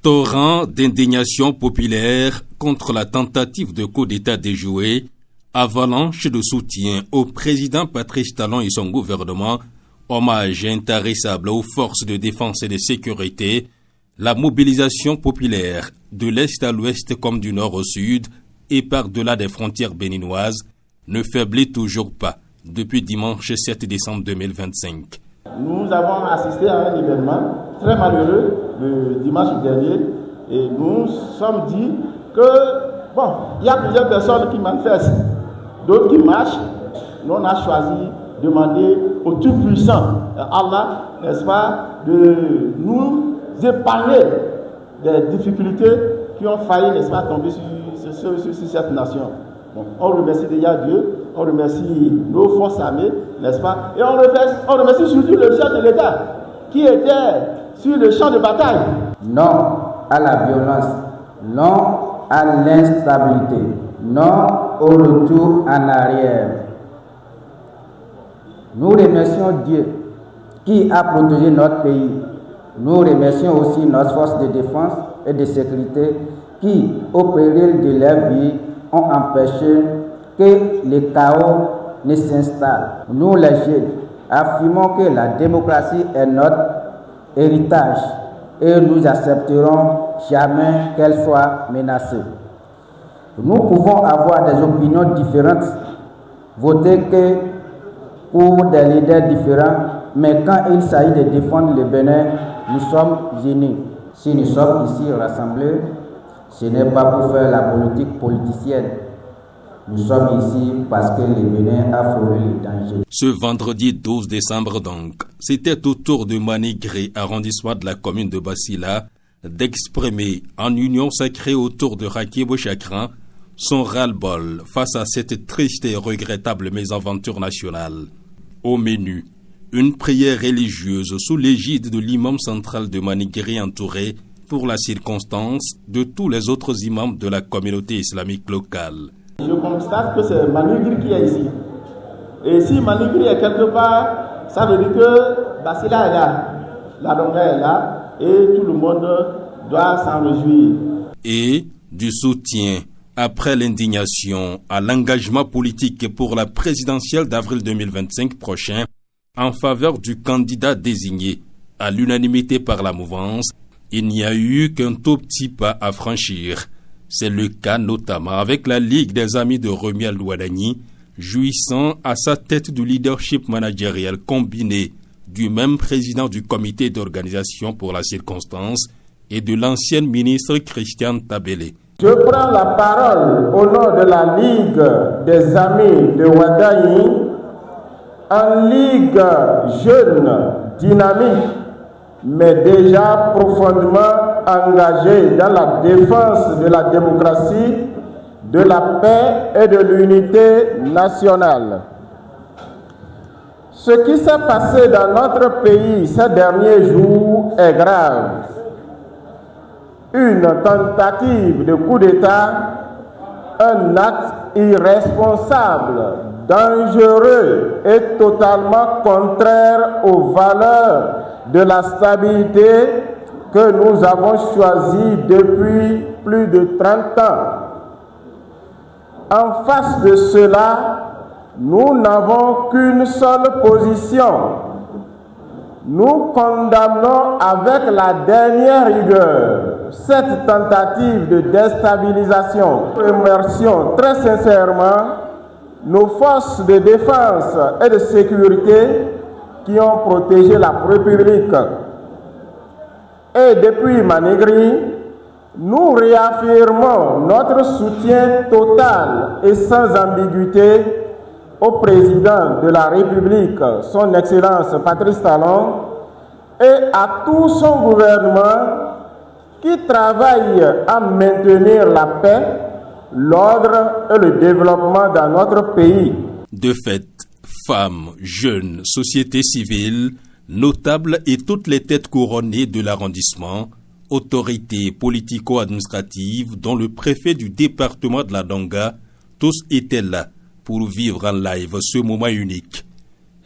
Torrent d'indignation populaire contre la tentative de coup d'État déjouée, avalanche de soutien au président Patrice Talon et son gouvernement, hommage intarissable aux forces de défense et de sécurité, la mobilisation populaire de l'Est à l'Ouest comme du Nord au Sud et par-delà des frontières béninoises ne faiblit toujours pas depuis dimanche 7 décembre 2025. Nous avons assisté à un événement très malheureux le dimanche dernier et nous sommes dit que, il y a plusieurs personnes qui manifestent, d'autres qui marchent. Nous, on a choisi de demander au Tout-Puissant, Allah, n'est-ce pas, de nous épargner des difficultés qui ont failli, n'est-ce pas, tomber sur cette nation. Bon, on remercie déjà Dieu, on remercie nos forces armées, n'est-ce pas? Et on remercie surtout le chef de l'État qui était sur le champ de bataille. Non à la violence, non à l'instabilité, non au retour en arrière. Nous remercions Dieu qui a protégé notre pays. Nous remercions aussi nos forces de défense et de sécurité qui, au péril de leur vie, ont empêché que le chaos ne s'installe. Nous, les jeunes, affirmons que la démocratie est notre héritage et nous n'accepterons jamais qu'elle soit menacée. Nous pouvons avoir des opinions différentes, voter que pour des leaders différents, mais quand il s'agit de défendre le Bénin, nous sommes unis. Si nous sommes ici rassemblés, ce n'est pas pour faire la politique politicienne. Nous sommes ici parce que le Bénin a frôlé le danger. Ce vendredi 12 décembre donc, c'était au tour de Manigré, arrondissement de la commune de Bassila, d'exprimer en union sacrée autour de Rakibo Chakran son ras-le-bol face à cette triste et regrettable mésaventure nationale. Au menu, une prière religieuse sous l'égide de l'imam central de Manigré entouré, pour la circonstance, de tous les autres imams de la communauté islamique locale. Je constate que c'est Manigré qui est ici. Et si Manigré est quelque part, ça veut dire que Bassila est là, la Donga est là, et tout le monde doit s'en réjouir. Et du soutien après l'indignation à l'engagement politique pour la présidentielle d'avril 2025 prochain en faveur du candidat désigné à l'unanimité par la mouvance, il n'y a eu qu'un tout petit pas à franchir. C'est le cas notamment avec la Ligue des Amis de Remi Alouadani, jouissant à sa tête du leadership managérial combiné du même président du comité d'organisation pour la circonstance et de l'ancienne ministre Christiane Tabélé. Je prends la parole au nom de la Ligue des Amis de Ouadani, en ligue jeune, dynamique, mais déjà profondément engagée dans la défense de la démocratie, de la paix et de l'unité nationale. Ce qui s'est passé dans notre pays ces derniers jours est grave. Une tentative de coup d'État, un acte irresponsable, dangereux et totalement contraire aux valeurs de la stabilité que nous avons choisies depuis plus de 30 ans. En face de cela, nous n'avons qu'une seule position. Nous condamnons avec la dernière rigueur cette tentative de déstabilisation. Nous remercions très sincèrement nos forces de défense et de sécurité qui ont protégé la République. Et depuis Manigré, nous réaffirmons notre soutien total et sans ambiguïté au président de la République, son Excellence Patrice Talon, et à tout son gouvernement qui travaille à maintenir la paix, l'ordre et le développement dans notre pays. De fait, femmes, jeunes, société civile, notables et toutes les têtes couronnées de l'arrondissement, autorités politico-administratives, dont le préfet du département de la Donga, tous étaient là pour vivre en live ce moment unique.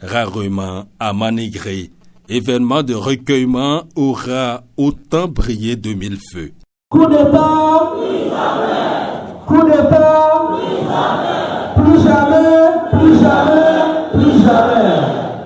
Rarement à Manigré, Événement de recueillement aura autant brillé de mille feux. Coup d'État